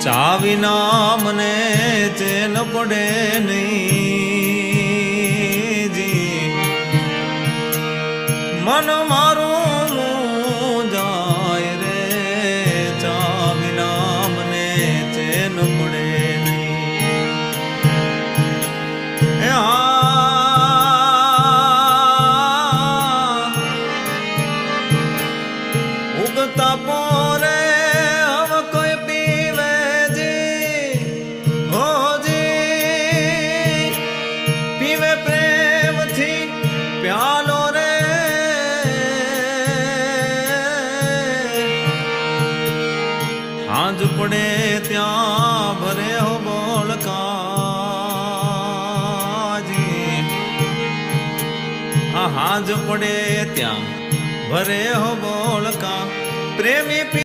ચા વિના મને ચેન પડે નહીં જી મન મારું જાય રે ચા વિના મને ચેન પડે નહીં ઉગતા પોરે હવે કોઈ પીવે જી હો જી પીવે પ્રેમથી પ્યાલો રે હાંજ પડે ત્યાં ભરે હો બોલકાજી હાંજ પડે ત્યાં ભરે હો બોલકા પ્રેમી